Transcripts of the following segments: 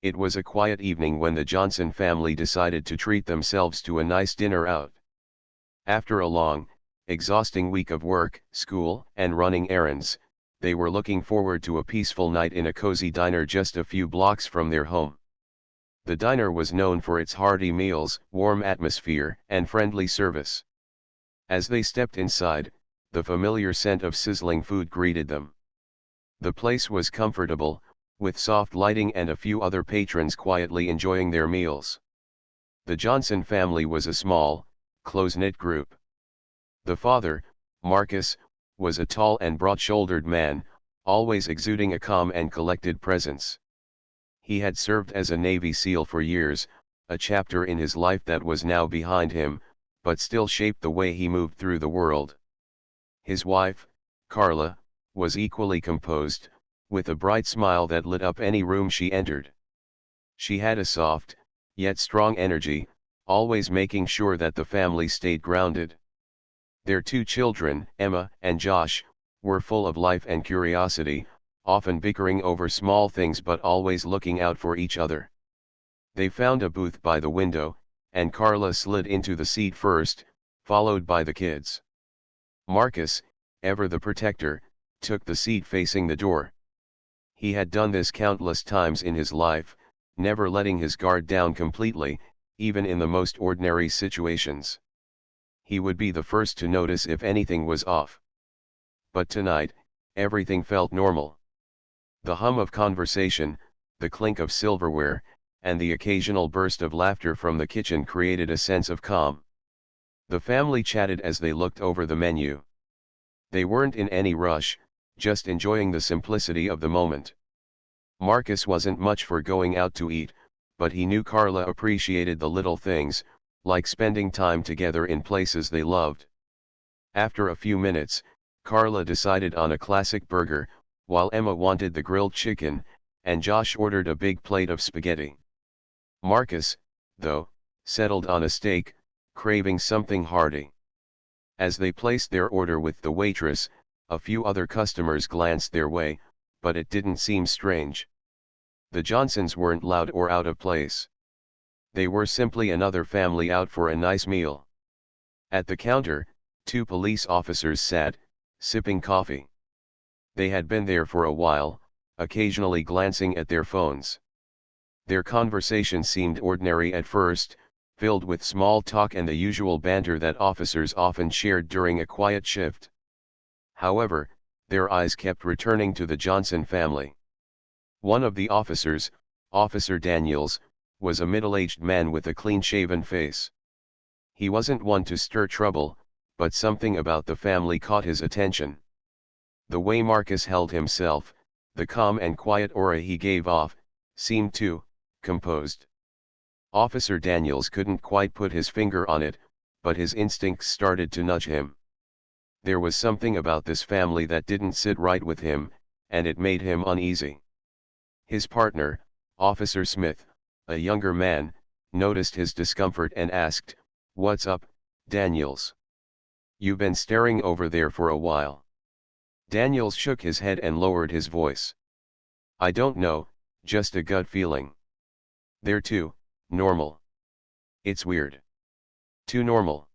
It was a quiet evening when the Johnson family decided to treat themselves to a nice dinner out. After a long, exhausting week of work, school, and running errands, they were looking forward to a peaceful night in a cozy diner just a few blocks from their home. The diner was known for its hearty meals, warm atmosphere, and friendly service. As they stepped inside, the familiar scent of sizzling food greeted them. The place was comfortable, with soft lighting and a few other patrons quietly enjoying their meals. The Johnson family was a small, close-knit group. The father, Marcus, was a tall and broad-shouldered man, always exuding a calm and collected presence. He had served as a Navy SEAL for years, a chapter in his life that was now behind him, but still shaped the way he moved through the world. His wife, Carla, was equally composed, with a bright smile that lit up any room she entered. She had a soft, yet strong energy, always making sure that the family stayed grounded. Their two children, Emma and Josh, were full of life and curiosity, often bickering over small things but always looking out for each other. They found a booth by the window, and Carla slid into the seat first, followed by the kids. Marcus, ever the protector, took the seat facing the door. He had done this countless times in his life, never letting his guard down completely, even in the most ordinary situations. He would be the first to notice if anything was off. But tonight, everything felt normal. The hum of conversation, the clink of silverware, and the occasional burst of laughter from the kitchen created a sense of calm. The family chatted as they looked over the menu. They weren't in any rush, just enjoying the simplicity of the moment. Marcus wasn't much for going out to eat, but he knew Carla appreciated the little things, like spending time together in places they loved. After a few minutes, Carla decided on a classic burger, while Emma wanted the grilled chicken, and Josh ordered a big plate of spaghetti. Marcus, though, settled on a steak, craving something hearty. As they placed their order with the waitress, a few other customers glanced their way, but it didn't seem strange. The Johnsons weren't loud or out of place. They were simply another family out for a nice meal. At the counter, two police officers sat, sipping coffee. They had been there for a while, occasionally glancing at their phones. Their conversation seemed ordinary at first, filled with small talk and the usual banter that officers often shared during a quiet shift. However, their eyes kept returning to the Johnson family. One of the officers, Officer Daniels, was a middle-aged man with a clean-shaven face. He wasn't one to stir trouble, but something about the family caught his attention. The way Marcus held himself, the calm and quiet aura he gave off, seemed too composed. Officer Daniels couldn't quite put his finger on it, but his instincts started to nudge him. There was something about this family that didn't sit right with him, and it made him uneasy. His partner, Officer Smith, a younger man, noticed his discomfort and asked, "What's up, Daniels? You've been staring over there for a while." Daniels shook his head and lowered his voice. "I don't know, just a gut feeling. They're too normal. It's weird." "Too normal?"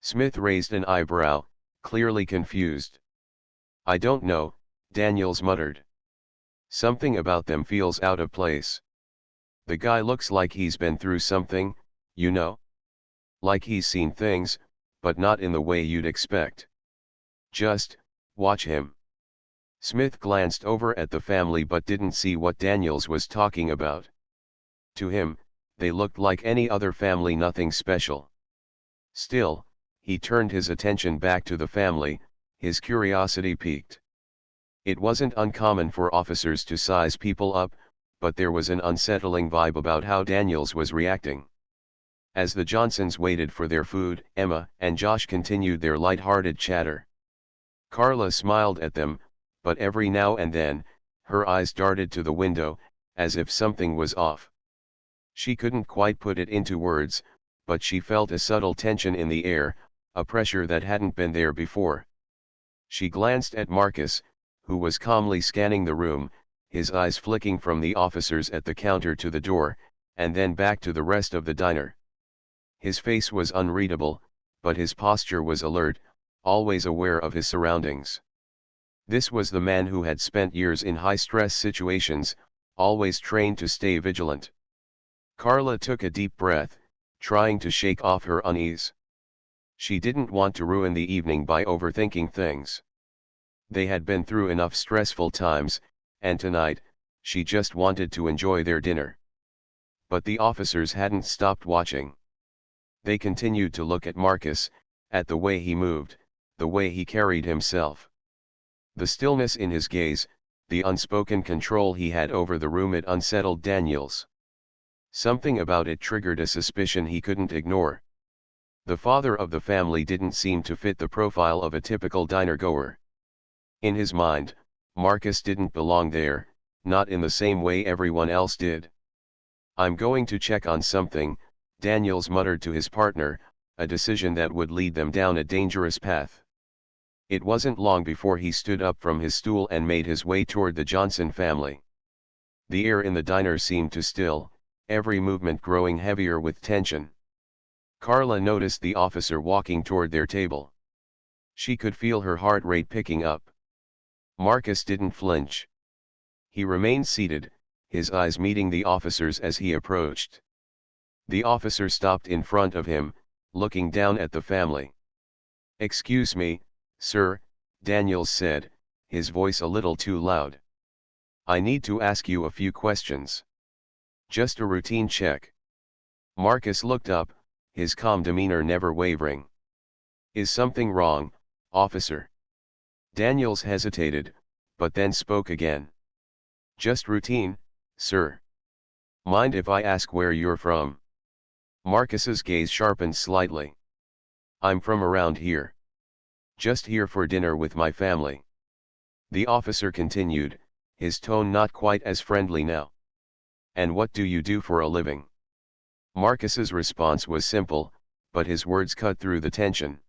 Smith raised an eyebrow, clearly confused. "I don't know," Daniels muttered. "Something about them feels out of place. The guy looks like he's been through something, you know? Like he's seen things, but not in the way you'd expect. Just watch him." Smith glanced over at the family but didn't see what Daniels was talking about. To him, they looked like any other family, nothing special. Still, he turned his attention back to the family, his curiosity piqued. It wasn't uncommon for officers to size people up, but there was an unsettling vibe about how Daniels was reacting. As the Johnsons waited for their food, Emma and Josh continued their light-hearted chatter. Carla smiled at them, but every now and then, her eyes darted to the window, as if something was off. She couldn't quite put it into words, but she felt a subtle tension in the air, a pressure that hadn't been there before. She glanced at Marcus, who was calmly scanning the room, his eyes flicking from the officers at the counter to the door, and then back to the rest of the diner. His face was unreadable, but his posture was alert, always aware of his surroundings. This was the man who had spent years in high-stress situations, always trained to stay vigilant. Carla took a deep breath, trying to shake off her unease. She didn't want to ruin the evening by overthinking things. They had been through enough stressful times, and tonight, she just wanted to enjoy their dinner. But the officers hadn't stopped watching. They continued to look at Marcus, at the way he moved, the way he carried himself. The stillness in his gaze, the unspoken control he had over the room, it unsettled Daniels. Something about it triggered a suspicion he couldn't ignore. The father of the family didn't seem to fit the profile of a typical diner-goer. In his mind, Marcus didn't belong there, not in the same way everyone else did. "I'm going to check on something," Daniels muttered to his partner, a decision that would lead them down a dangerous path. It wasn't long before he stood up from his stool and made his way toward the Johnson family. The air in the diner seemed to still, every movement growing heavier with tension. Carla noticed the officer walking toward their table. She could feel her heart rate picking up. Marcus didn't flinch. He remained seated, his eyes meeting the officer's as he approached. The officer stopped in front of him, looking down at the family. "Excuse me, sir," Daniels said, his voice a little too loud. "I need to ask you a few questions. Just a routine check." Marcus looked up, his calm demeanor never wavering. "Is something wrong, officer?" Daniels hesitated, but then spoke again. "Just routine, sir. Mind if I ask where you're from?" Marcus's gaze sharpened slightly. "I'm from around here. Just here for dinner with my family." The officer continued, his tone not quite as friendly now. "And what do you do for a living?" Marcus's response was simple, but his words cut through the tension.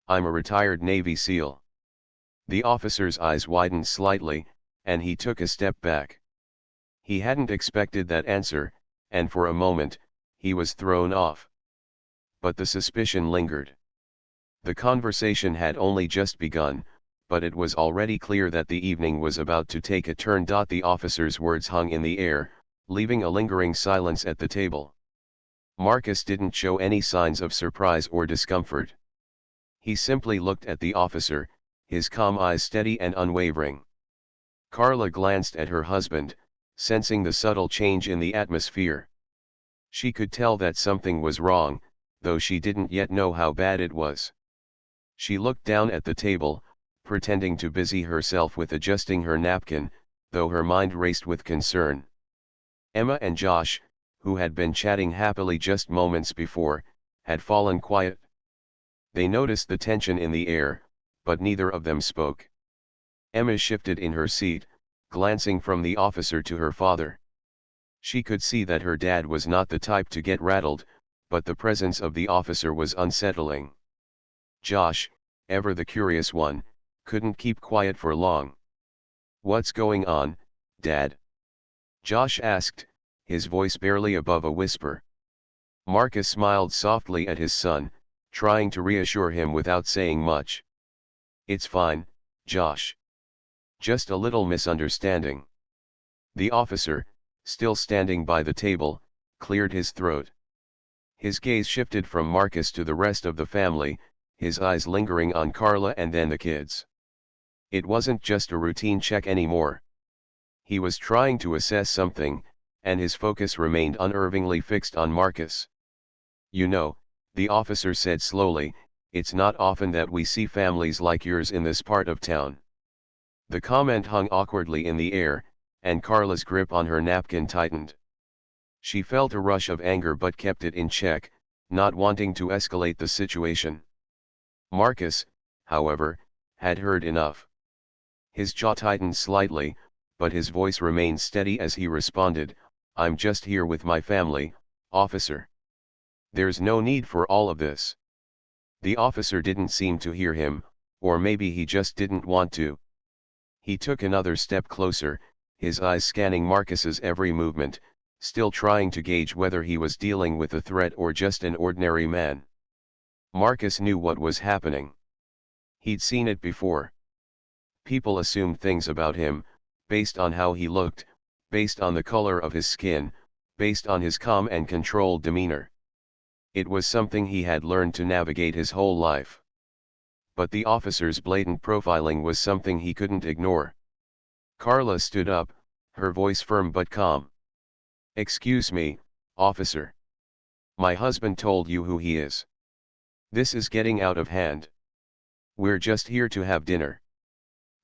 "I'm a retired Navy SEAL." The officer's eyes widened slightly, and he took a step back. He hadn't expected that answer, and for a moment, he was thrown off. But the suspicion lingered. The conversation had only just begun, but it was already clear that the evening was about to take a turn. The officer's words hung in the air, leaving a lingering silence at the table. Marcus didn't show any signs of surprise or discomfort. He simply looked at the officer, his calm eyes steady and unwavering. Carla glanced at her husband, sensing the subtle change in the atmosphere. She could tell that something was wrong, though she didn't yet know how bad it was. She looked down at the table, pretending to busy herself with adjusting her napkin, though her mind raced with concern. Emma and Josh, who had been chatting happily just moments before, had fallen quiet. They noticed the tension in the air, but neither of them spoke. Emma shifted in her seat, glancing from the officer to her father. She could see that her dad was not the type to get rattled, but the presence of the officer was unsettling. Josh, ever the curious one, couldn't keep quiet for long. "What's going on, Dad?" Josh asked, his voice barely above a whisper. Marcus smiled softly at his son, trying to reassure him without saying much. "It's fine, Josh. Just a little misunderstanding." The officer, still standing by the table, cleared his throat. His gaze shifted from Marcus to the rest of the family, his eyes lingering on Carla and then the kids. It wasn't just a routine check anymore. He was trying to assess something, and his focus remained unnervingly fixed on Marcus. "You know," the officer said slowly, "it's not often that we see families like yours in this part of town." The comment hung awkwardly in the air, and Carla's grip on her napkin tightened. She felt a rush of anger but kept it in check, not wanting to escalate the situation. Marcus, however, had heard enough. His jaw tightened slightly, but his voice remained steady as he responded, "I'm just here with my family, officer. There's no need for all of this." The officer didn't seem to hear him, or maybe he just didn't want to. He took another step closer, his eyes scanning Marcus's every movement, still trying to gauge whether he was dealing with a threat or just an ordinary man. Marcus knew what was happening. He'd seen it before. People assumed things about him, based on how he looked, based on the color of his skin, based on his calm and controlled demeanor. It was something he had learned to navigate his whole life. But the officer's blatant profiling was something he couldn't ignore. Carla stood up, her voice firm but calm. "Excuse me, officer. My husband told you who he is. This is getting out of hand. We're just here to have dinner."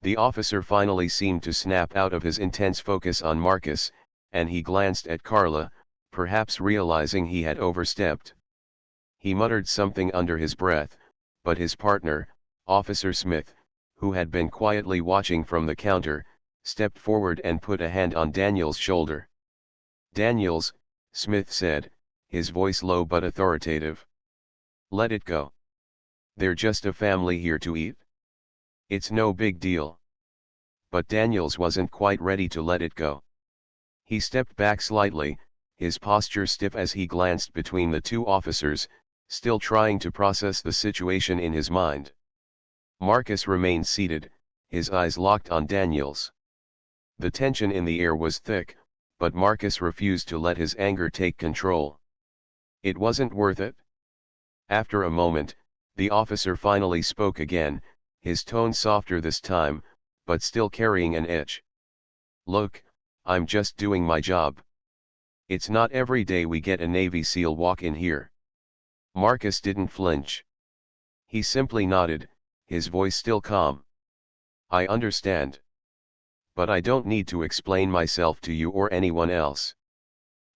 The officer finally seemed to snap out of his intense focus on Marcus, and he glanced at Carla, perhaps realizing he had overstepped. He muttered something under his breath, but his partner, Officer Smith, who had been quietly watching from the counter, stepped forward and put a hand on Daniel's shoulder. "Daniels," Smith said, his voice low but authoritative. "Let it go. They're just a family here to eat. It's no big deal." But Daniels wasn't quite ready to let it go. He stepped back slightly, his posture stiff as he glanced between the two officers, still trying to process the situation in his mind. Marcus remained seated, his eyes locked on Daniels. The tension in the air was thick, but Marcus refused to let his anger take control. It wasn't worth it. After a moment, the officer finally spoke again, his tone softer this time, but still carrying an edge. "Look, I'm just doing my job. It's not every day we get a Navy SEAL walk in here." Marcus didn't flinch. He simply nodded, his voice still calm. "I understand. But I don't need to explain myself to you or anyone else.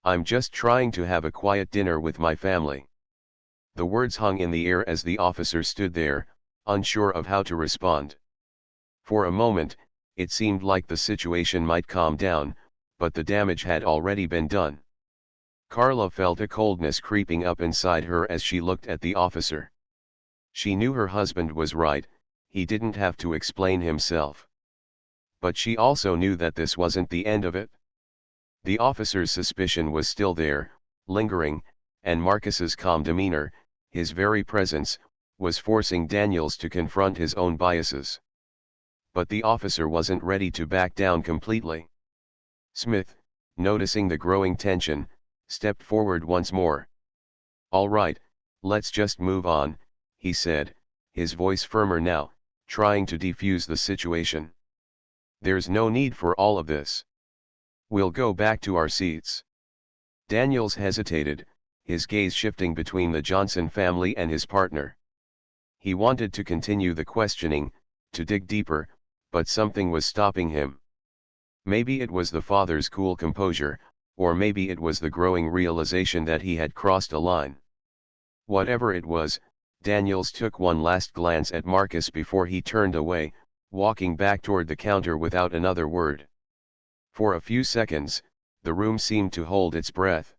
I'm just trying to have a quiet dinner with my family." The words hung in the air as the officer stood there, unsure of how to respond. For a moment, it seemed like the situation might calm down, but the damage had already been done. Carla felt a coldness creeping up inside her as she looked at the officer. She knew her husband was right, he didn't have to explain himself. But she also knew that this wasn't the end of it. The officer's suspicion was still there, lingering, and Marcus's calm demeanor, his very presence, was forcing Daniels to confront his own biases. But the officer wasn't ready to back down completely. Smith, noticing the growing tension, stepped forward once more. "All right, let's just move on," he said, his voice firmer now, trying to defuse the situation. "There's no need for all of this. We'll go back to our seats." Daniels hesitated, his gaze shifting between the Johnson family and his partner. He wanted to continue the questioning, to dig deeper, but something was stopping him. Maybe it was the father's cool composure, or maybe it was the growing realization that he had crossed a line. Whatever it was, Daniels took one last glance at Marcus before he turned away, walking back toward the counter without another word. For a few seconds, the room seemed to hold its breath.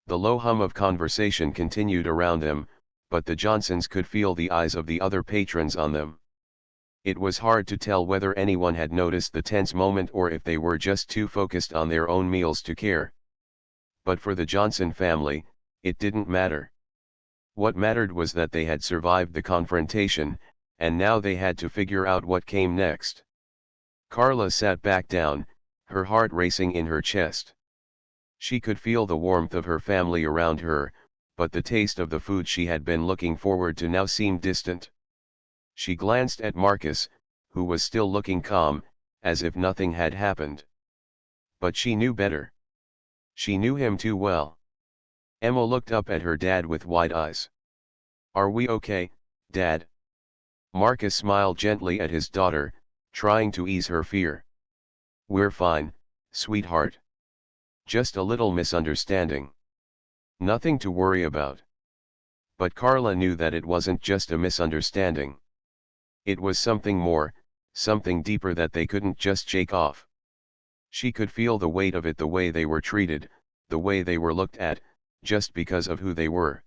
The low hum of conversation continued around them, but the Johnsons could feel the eyes of the other patrons on them. It was hard to tell whether anyone had noticed the tense moment or if they were just too focused on their own meals to care. But for the Johnson family, it didn't matter. What mattered was that they had survived the confrontation, and now they had to figure out what came next. Carla sat back down, her heart racing in her chest. She could feel the warmth of her family around her, but the taste of the food she had been looking forward to now seemed distant. She glanced at Marcus, who was still looking calm, as if nothing had happened. But she knew better. She knew him too well. Emma looked up at her dad with wide eyes. "Are we okay, Dad?" Marcus smiled gently at his daughter, trying to ease her fear. "We're fine, sweetheart. Just a little misunderstanding. Nothing to worry about." But Carla knew that it wasn't just a misunderstanding. It was something more, something deeper that they couldn't just shake off. She could feel the weight of it, the way they were treated, the way they were looked at, just because of who they were.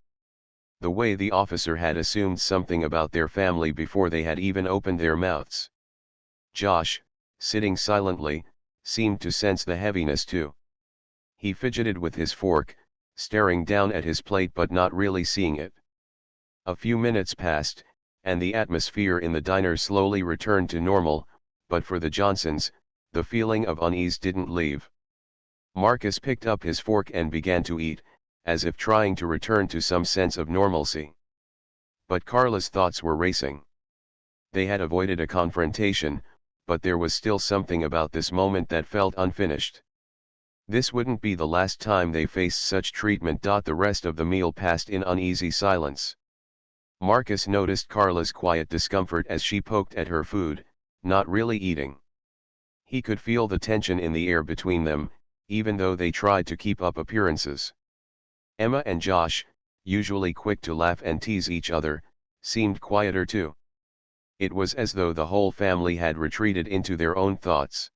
The way the officer had assumed something about their family before they had even opened their mouths. Josh, sitting silently, seemed to sense the heaviness too. He fidgeted with his fork, staring down at his plate but not really seeing it. A few minutes passed, and the atmosphere in the diner slowly returned to normal, but for the Johnsons, the feeling of unease didn't leave. Marcus picked up his fork and began to eat, as if trying to return to some sense of normalcy. But Carla's thoughts were racing. They had avoided a confrontation, but there was still something about this moment that felt unfinished. This wouldn't be the last time they faced such treatment. The rest of the meal passed in uneasy silence. Marcus noticed Carla's quiet discomfort as she poked at her food, not really eating. He could feel the tension in the air between them, even though they tried to keep up appearances. Emma and Josh, usually quick to laugh and tease each other, seemed quieter too. It was as though the whole family had retreated into their own thoughts.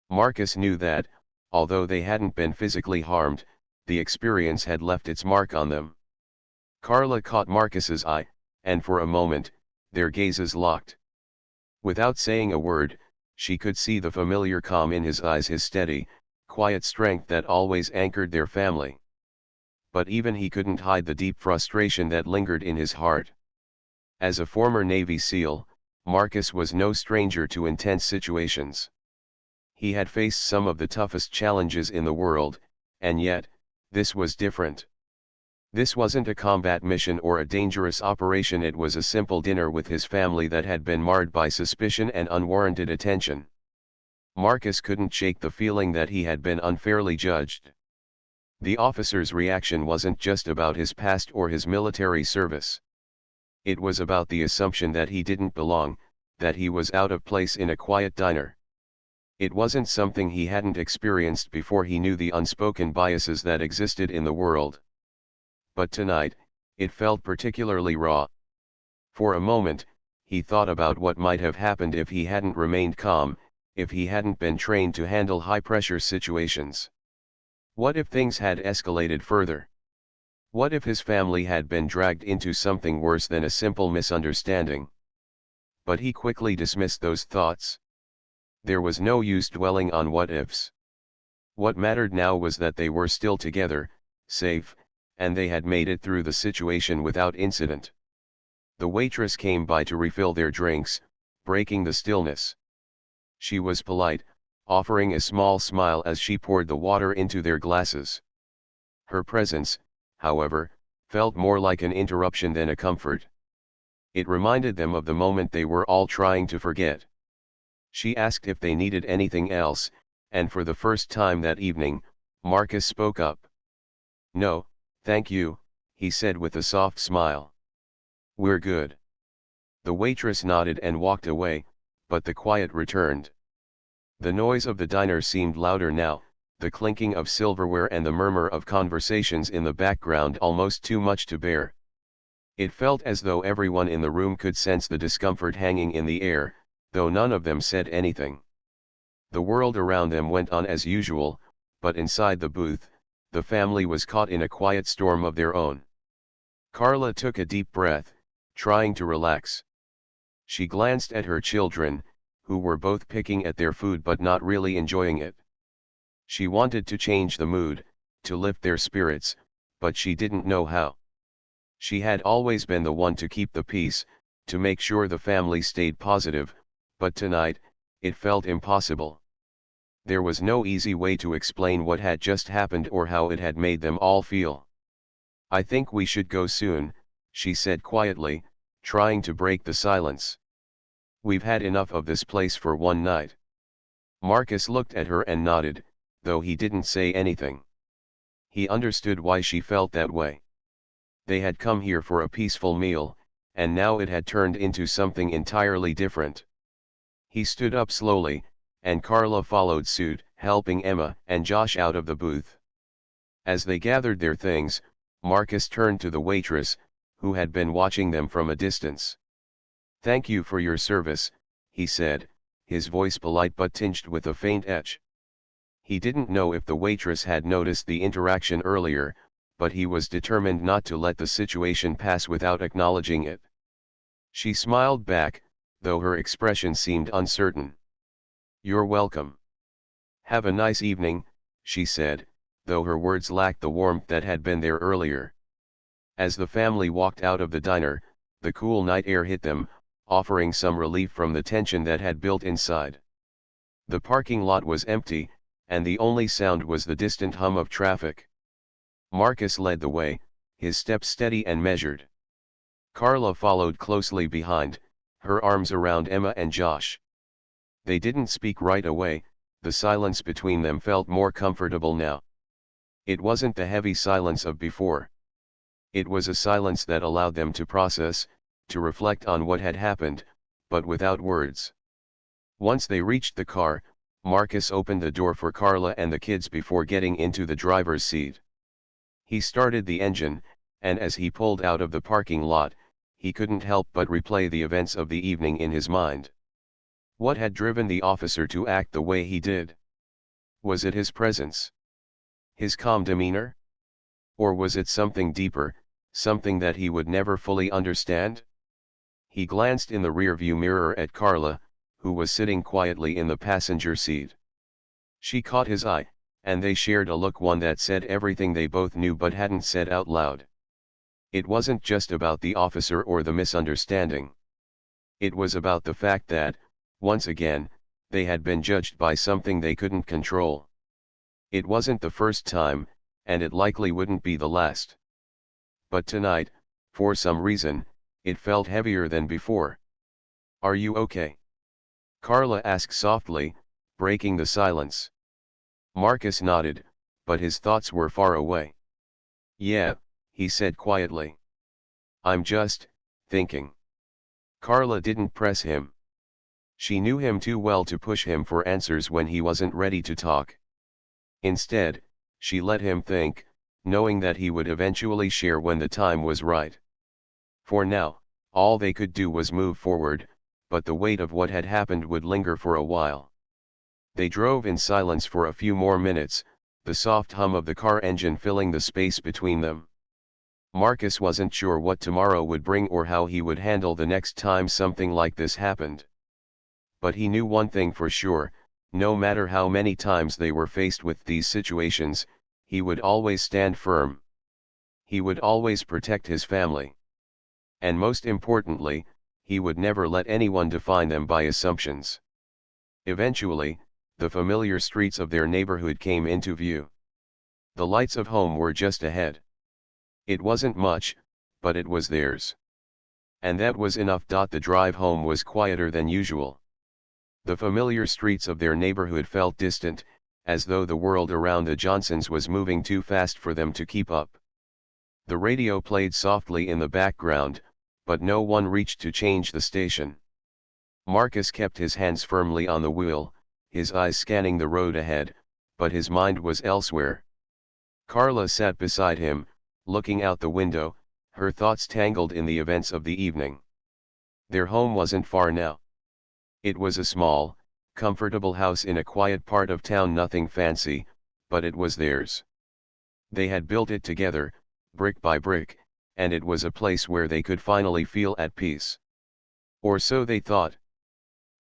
Marcus knew that, although they hadn't been physically harmed, the experience had left its mark on them. Carla caught Marcus's eye, and for a moment, their gazes locked. Without saying a word, she could see the familiar calm in his eyes, his steady, quiet strength that always anchored their family. But even he couldn't hide the deep frustration that lingered in his heart. As a former Navy SEAL, Marcus was no stranger to intense situations. He had faced some of the toughest challenges in the world, and yet, this was different. This wasn't a combat mission or a dangerous operation, it was a simple dinner with his family that had been marred by suspicion and unwarranted attention. Marcus couldn't shake the feeling that he had been unfairly judged. The officer's reaction wasn't just about his past or his military service. It was about the assumption that he didn't belong, that he was out of place in a quiet diner. It wasn't something he hadn't experienced before. He knew the unspoken biases that existed in the world. But tonight, it felt particularly raw. For a moment, he thought about what might have happened if he hadn't remained calm, if he hadn't been trained to handle high-pressure situations. What if things had escalated further? What if his family had been dragged into something worse than a simple misunderstanding? But he quickly dismissed those thoughts. There was no use dwelling on what ifs. What mattered now was that they were still together, safe, and they had made it through the situation without incident. The waitress came by to refill their drinks, breaking the stillness. She was polite, offering a small smile as she poured the water into their glasses. Her presence, however, felt more like an interruption than a comfort. It reminded them of the moment they were all trying to forget. She asked if they needed anything else, and for the first time that evening, Marcus spoke up. "No, thank you," he said with a soft smile. "We're good." The waitress nodded and walked away, but the quiet returned. The noise of the diner seemed louder now, the clinking of silverware and the murmur of conversations in the background almost too much to bear. It felt as though everyone in the room could sense the discomfort hanging in the air, though none of them said anything. The world around them went on as usual, but inside the booth, the family was caught in a quiet storm of their own. Carla took a deep breath, trying to relax. She glanced at her children, who were both picking at their food but not really enjoying it. She wanted to change the mood, to lift their spirits, but she didn't know how. She had always been the one to keep the peace, to make sure the family stayed positive, but tonight, it felt impossible. There was no easy way to explain what had just happened or how it had made them all feel. "I think we should go soon," she said quietly, trying to break the silence. "We've had enough of this place for one night." Marcus looked at her and nodded, though he didn't say anything. He understood why she felt that way. They had come here for a peaceful meal, and now it had turned into something entirely different. He stood up slowly, and Carla followed suit, helping Emma and Josh out of the booth. As they gathered their things, Marcus turned to the waitress, who had been watching them from a distance. "Thank you for your service," he said, his voice polite but tinged with a faint etch. He didn't know if the waitress had noticed the interaction earlier, but he was determined not to let the situation pass without acknowledging it. She smiled back, though her expression seemed uncertain. "You're welcome." "Have a nice evening," she said, though her words lacked the warmth that had been there earlier. As the family walked out of the diner, the cool night air hit them, offering some relief from the tension that had built inside. The parking lot was empty, and the only sound was the distant hum of traffic. Marcus led the way, his steps steady and measured. Carla followed closely behind, her arms around Emma and Josh. They didn't speak right away, the silence between them felt more comfortable now. It wasn't the heavy silence of before. It was a silence that allowed them to process, to reflect on what had happened, but without words. Once they reached the car, Marcus opened the door for Carla and the kids before getting into the driver's seat. He started the engine, and as he pulled out of the parking lot, he couldn't help but replay the events of the evening in his mind. What had driven the officer to act the way he did? Was it his presence? His calm demeanor? Or was it something deeper, something that he would never fully understand? He glanced in the rearview mirror at Carla, who was sitting quietly in the passenger seat. She caught his eye, and they shared a look, one that said everything they both knew but hadn't said out loud. It wasn't just about the officer or the misunderstanding. It was about the fact that, once again, they had been judged by something they couldn't control. It wasn't the first time, and it likely wouldn't be the last. But tonight, for some reason, it felt heavier than before. "Are you okay?" Carla asked softly, breaking the silence. Marcus nodded, but his thoughts were far away. "Yeah," he said quietly. "I'm just thinking." Carla didn't press him. She knew him too well to push him for answers when he wasn't ready to talk. Instead, she let him think, knowing that he would eventually share when the time was right. For now, all they could do was move forward, but the weight of what had happened would linger for a while. They drove in silence for a few more minutes, the soft hum of the car engine filling the space between them. Marcus wasn't sure what tomorrow would bring or how he would handle the next time something like this happened. But he knew one thing for sure: no matter how many times they were faced with these situations, he would always stand firm. He would always protect his family. And most importantly, he would never let anyone define them by assumptions. Eventually, the familiar streets of their neighborhood came into view. The lights of home were just ahead. It wasn't much, but it was theirs. And that was enough. The drive home was quieter than usual. The familiar streets of their neighborhood felt distant, as though the world around the Johnsons was moving too fast for them to keep up. The radio played softly in the background, but no one reached to change the station. Marcus kept his hands firmly on the wheel, his eyes scanning the road ahead, but his mind was elsewhere. Carla sat beside him, looking out the window, her thoughts tangled in the events of the evening. Their home wasn't far now. It was a small, comfortable house in a quiet part of town, nothing fancy, but it was theirs. They had built it together, brick by brick, and it was a place where they could finally feel at peace. Or so they thought.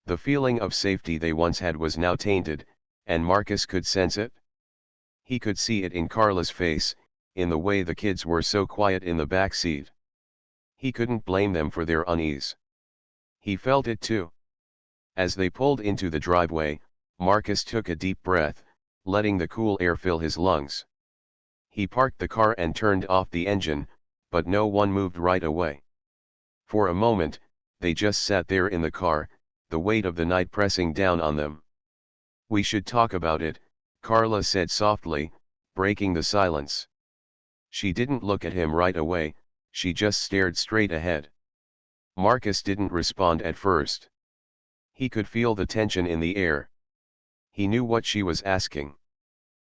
The feeling of safety they once had was now tainted, and Marcus could sense it. He could see it in Carla's face, in the way the kids were so quiet in the back seat. He couldn't blame them for their unease. He felt it too. As they pulled into the driveway, Marcus took a deep breath, letting the cool air fill his lungs. He parked the car and turned off the engine, but no one moved right away. For a moment, they just sat there in the car, the weight of the night pressing down on them. "We should talk about it," Carla said softly, breaking the silence. She didn't look at him right away, she just stared straight ahead. Marcus didn't respond at first. He could feel the tension in the air. He knew what she was asking.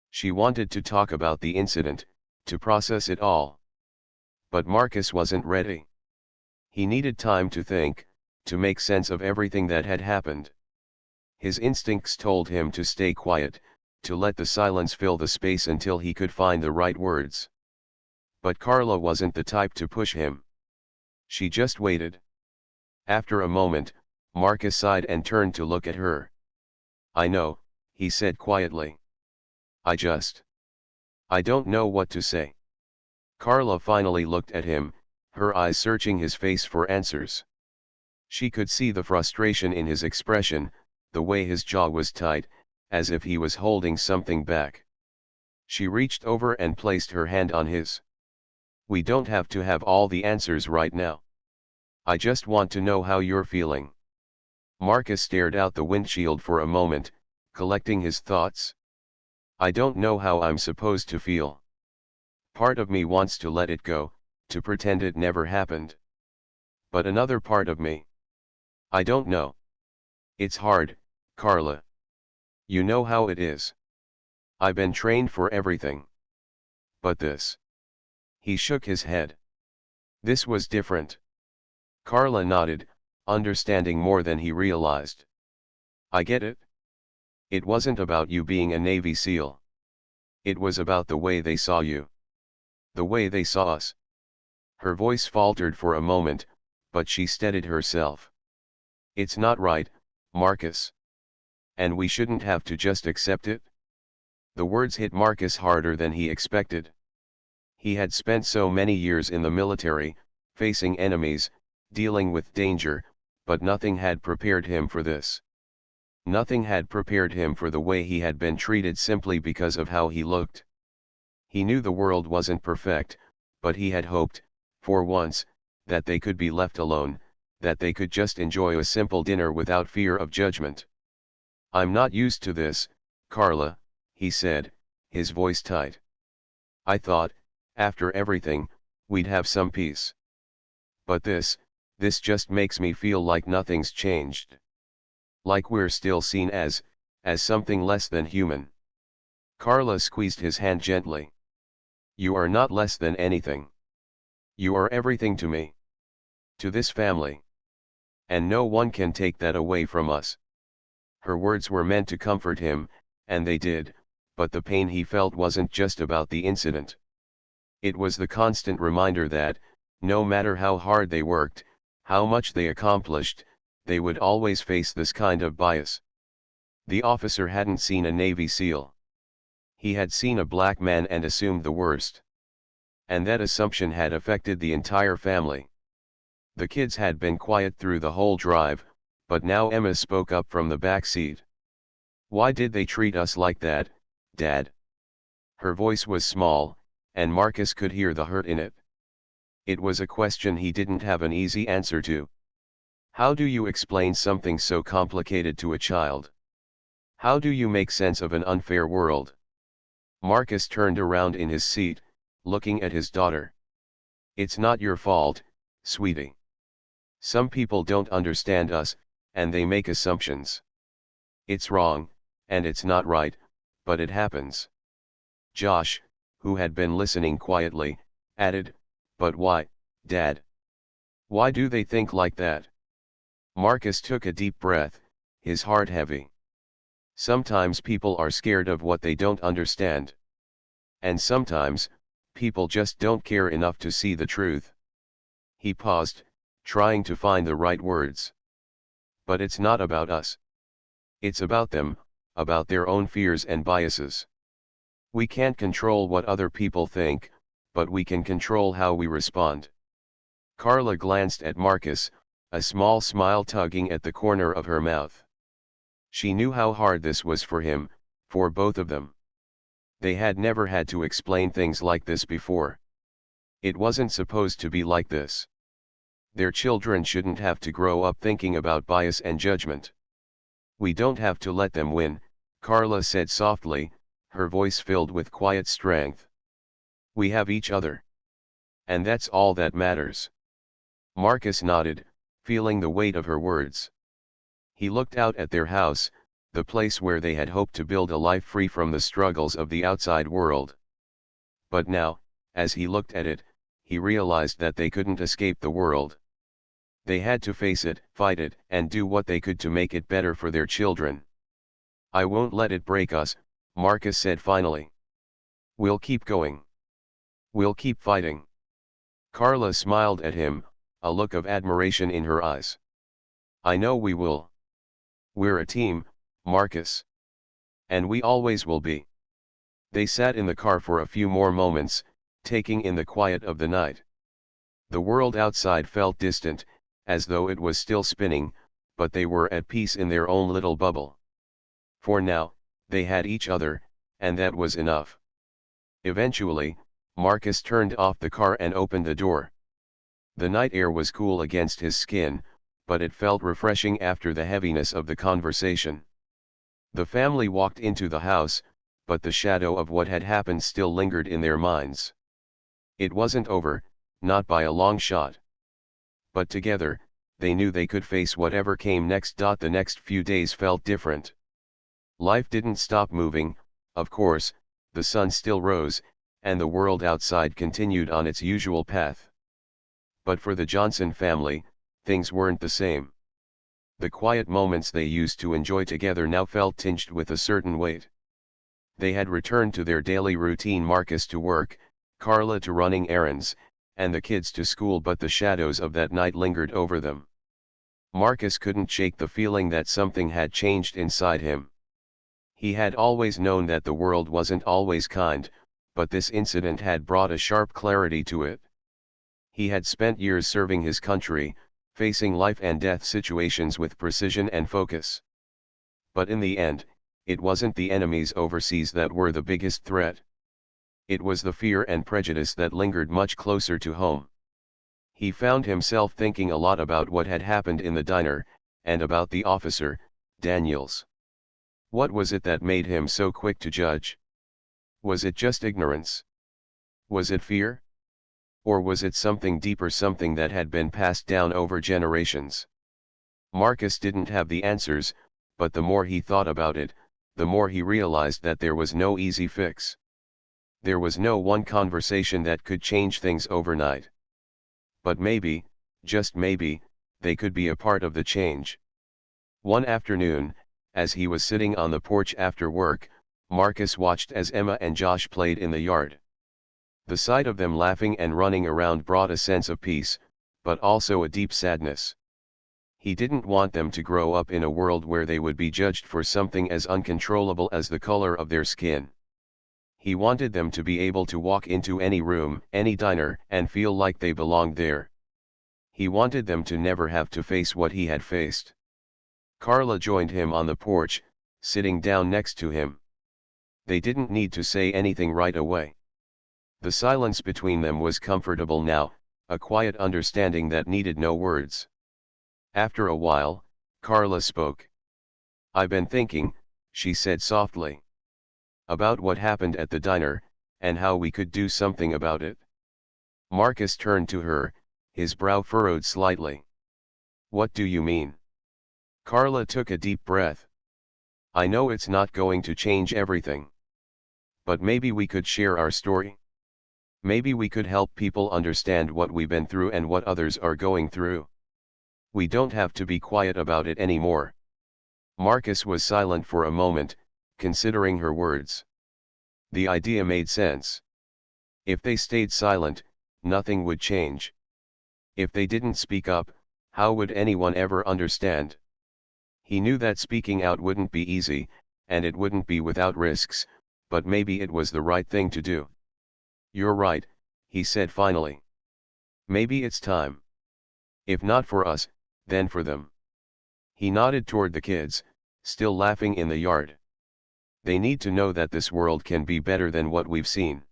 She wanted to talk about the incident, to process it all. But Marcus wasn't ready. He needed time to think, to make sense of everything that had happened. His instincts told him to stay quiet, to let the silence fill the space until he could find the right words. But Carla wasn't the type to push him. She just waited. After a moment, Marcus sighed and turned to look at her. "I know," he said quietly. I don't know what to say. Carla finally looked at him, her eyes searching his face for answers. She could see the frustration in his expression, the way his jaw was tight, as if he was holding something back. She reached over and placed her hand on his. We don't have to have all the answers right now. I just want to know how you're feeling. Marcus stared out the windshield for a moment, collecting his thoughts. I don't know how I'm supposed to feel. Part of me wants to let it go, to pretend it never happened. But another part of me. I don't know. It's hard, Carla. You know how it is. I've been trained for everything. But this. He shook his head. This was different. Carla nodded, understanding more than he realized. I get it. It wasn't about you being a Navy SEAL. It was about the way they saw you. The way they saw us. Her voice faltered for a moment, but she steadied herself. It's not right, Marcus. And we shouldn't have to just accept it? The words hit Marcus harder than he expected. He had spent so many years in the military, facing enemies, dealing with danger, but nothing had prepared him for this. Nothing had prepared him for the way he had been treated simply because of how he looked. He knew the world wasn't perfect, but he had hoped, for once, that they could be left alone, that they could just enjoy a simple dinner without fear of judgment. I'm not used to this, Carla, he said, his voice tight. I thought, after everything, we'd have some peace. But this just makes me feel like nothing's changed. Like we're still seen as something less than human. Carla squeezed his hand gently. You are not less than anything. You are everything to me. To this family. And no one can take that away from us. Her words were meant to comfort him, and they did, but the pain he felt wasn't just about the incident. It was the constant reminder that, no matter how hard they worked, how much they accomplished, they would always face this kind of bias. The officer hadn't seen a Navy SEAL. He had seen a black man and assumed the worst. And that assumption had affected the entire family. The kids had been quiet through the whole drive, but now Emma spoke up from the back seat. Why did they treat us like that, Dad? Her voice was small, and Marcus could hear the hurt in it. It was a question he didn't have an easy answer to. How do you explain something so complicated to a child? How do you make sense of an unfair world? Marcus turned around in his seat, looking at his daughter. It's not your fault, sweetie. Some people don't understand us, and they make assumptions. It's wrong, and it's not right, but it happens. Josh, who had been listening quietly, added, but why, Dad? Why do they think like that? Marcus took a deep breath, his heart heavy. Sometimes people are scared of what they don't understand. And sometimes, people just don't care enough to see the truth. He paused, trying to find the right words. But it's not about us. It's about them, about their own fears and biases. We can't control what other people think, but we can control how we respond. Carla glanced at Marcus, a small smile tugging at the corner of her mouth. She knew how hard this was for him, for both of them. They had never had to explain things like this before. It wasn't supposed to be like this. Their children shouldn't have to grow up thinking about bias and judgment. We don't have to let them win, Carla said softly, her voice filled with quiet strength. We have each other. And that's all that matters. Marcus nodded, feeling the weight of her words. He looked out at their house, the place where they had hoped to build a life free from the struggles of the outside world. But now, as he looked at it, he realized that they couldn't escape the world. They had to face it, fight it, and do what they could to make it better for their children. I won't let it break us, Marcus said finally. We'll keep going. We'll keep fighting. Carla smiled at him, a look of admiration in her eyes. I know we will. We're a team, Marcus. And we always will be. They sat in the car for a few more moments, taking in the quiet of the night. The world outside felt distant, as though it was still spinning, but they were at peace in their own little bubble. For now, they had each other, and that was enough. Eventually, Marcus turned off the car and opened the door. The night air was cool against his skin, but it felt refreshing after the heaviness of the conversation. The family walked into the house, but the shadow of what had happened still lingered in their minds. It wasn't over, not by a long shot. But together, they knew they could face whatever came next. The next few days felt different. Life didn't stop moving, of course, the sun still rose, and the world outside continued on its usual path. But for the Johnson family, things weren't the same. The quiet moments they used to enjoy together now felt tinged with a certain weight. They had returned to their daily routine, Marcus to work, Carla to running errands, and the kids to school, but the shadows of that night lingered over them. Marcus couldn't shake the feeling that something had changed inside him. He had always known that the world wasn't always kind, but this incident had brought a sharp clarity to it. He had spent years serving his country, facing life and death situations with precision and focus. But in the end, it wasn't the enemies overseas that were the biggest threat. It was the fear and prejudice that lingered much closer to home. He found himself thinking a lot about what had happened in the diner, and about the officer, Daniels. What was it that made him so quick to judge? Was it just ignorance? Was it fear? Or was it something deeper, something that had been passed down over generations? Marcus didn't have the answers, but the more he thought about it, the more he realized that there was no easy fix. There was no one conversation that could change things overnight. But maybe, just maybe, they could be a part of the change. One afternoon, as he was sitting on the porch after work, Marcus watched as Emma and Josh played in the yard. The sight of them laughing and running around brought a sense of peace, but also a deep sadness. He didn't want them to grow up in a world where they would be judged for something as uncontrollable as the color of their skin. He wanted them to be able to walk into any room, any diner, and feel like they belonged there. He wanted them to never have to face what he had faced. Carla joined him on the porch, sitting down next to him. They didn't need to say anything right away. The silence between them was comfortable now, a quiet understanding that needed no words. After a while, Carla spoke. "I've been thinking," she said softly, "about what happened at the diner, and how we could do something about it." Marcus turned to her, his brow furrowed slightly. "What do you mean?" Carla took a deep breath. "I know it's not going to change everything. But maybe we could share our story. Maybe we could help people understand what we've been through and what others are going through. We don't have to be quiet about it anymore." Marcus was silent for a moment, considering her words. The idea made sense. If they stayed silent, nothing would change. If they didn't speak up, how would anyone ever understand? He knew that speaking out wouldn't be easy, and it wouldn't be without risks, but maybe it was the right thing to do. "You're right," he said finally. "Maybe it's time. If not for us, then for them." He nodded toward the kids, still laughing in the yard. "They need to know that this world can be better than what we've seen.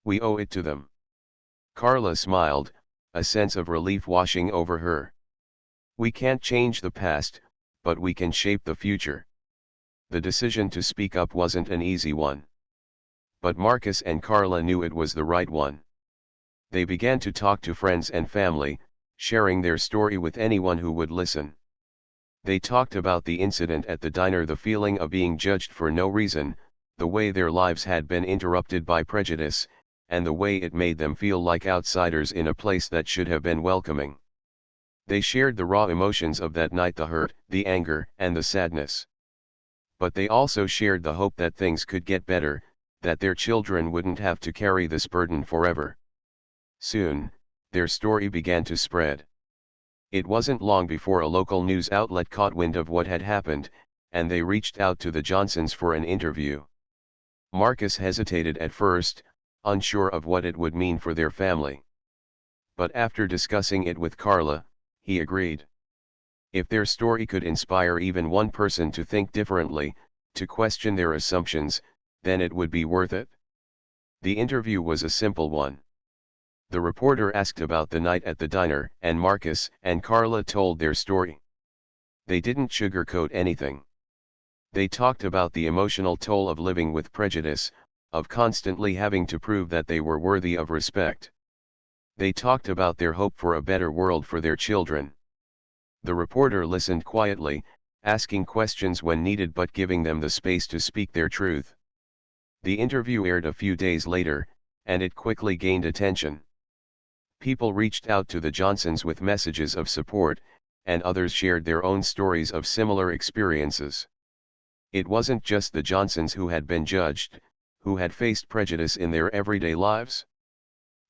We owe it to them." Carla smiled, a sense of relief washing over her. "We can't change the past, but we can shape the future." The decision to speak up wasn't an easy one. But Marcus and Carla knew it was the right one. They began to talk to friends and family, sharing their story with anyone who would listen. They talked about the incident at the diner, the feeling of being judged for no reason, the way their lives had been interrupted by prejudice, and the way it made them feel like outsiders in a place that should have been welcoming. They shared the raw emotions of that night, the hurt, the anger, and the sadness. But they also shared the hope that things could get better, that their children wouldn't have to carry this burden forever. Soon, their story began to spread. It wasn't long before a local news outlet caught wind of what had happened, and they reached out to the Johnsons for an interview. Marcus hesitated at first, unsure of what it would mean for their family. But after discussing it with Carla, he agreed. If their story could inspire even one person to think differently, to question their assumptions, then it would be worth it. The interview was a simple one. The reporter asked about the night at the diner, and Marcus and Carla told their story. They didn't sugarcoat anything. They talked about the emotional toll of living with prejudice, of constantly having to prove that they were worthy of respect. They talked about their hope for a better world for their children. The reporter listened quietly, asking questions when needed but giving them the space to speak their truth. The interview aired a few days later, and it quickly gained attention. People reached out to the Johnsons with messages of support, and others shared their own stories of similar experiences. It wasn't just the Johnsons who had been judged, who had faced prejudice in their everyday lives.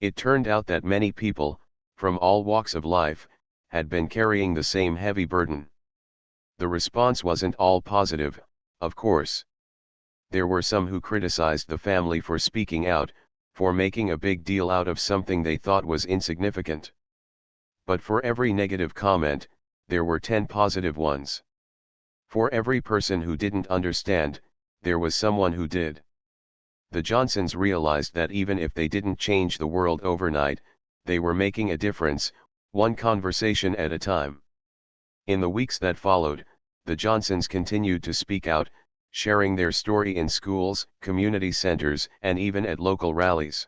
It turned out that many people, from all walks of life, had been carrying the same heavy burden. The response wasn't all positive, of course. There were some who criticized the family for speaking out, for making a big deal out of something they thought was insignificant. But for every negative comment, there were 10 positive ones. For every person who didn't understand, there was someone who did. The Johnsons realized that even if they didn't change the world overnight, they were making a difference, one conversation at a time. In the weeks that followed, the Johnsons continued to speak out, sharing their story in schools, community centers, and even at local rallies.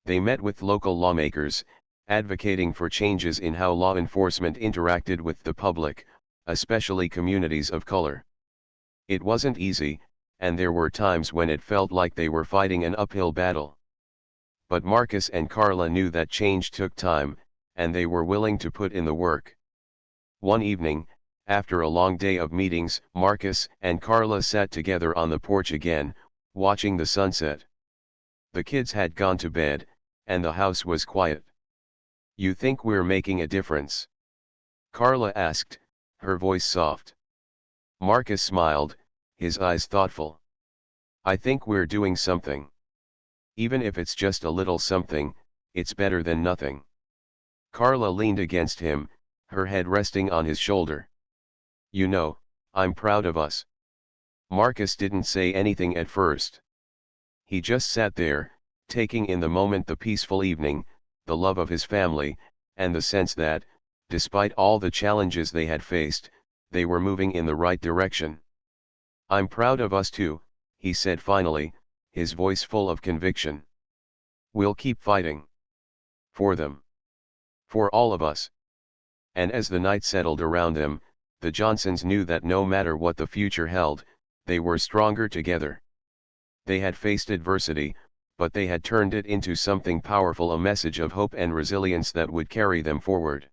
They met with local lawmakers, advocating for changes in how law enforcement interacted with the public, especially communities of color. It wasn't easy, and there were times when it felt like they were fighting an uphill battle. But Marcus and Carla knew that change took time, and they were willing to put in the work. One evening, after a long day of meetings, Marcus and Carla sat together on the porch again, watching the sunset. The kids had gone to bed, and the house was quiet. "You think we're making a difference?" Carla asked, her voice soft. Marcus smiled, his eyes thoughtful. "I think we're doing something. Even if it's just a little something, it's better than nothing." Carla leaned against him, her head resting on his shoulder. "You know, I'm proud of us." Marcus didn't say anything at first. He just sat there, taking in the moment, the peaceful evening, the love of his family, and the sense that, despite all the challenges they had faced, they were moving in the right direction. "I'm proud of us too," he said finally, his voice full of conviction. "We'll keep fighting. For them. For all of us." And as the night settled around them, the Johnsons knew that no matter what the future held, they were stronger together. They had faced adversity, but they had turned it into something powerful, a message of hope and resilience that would carry them forward.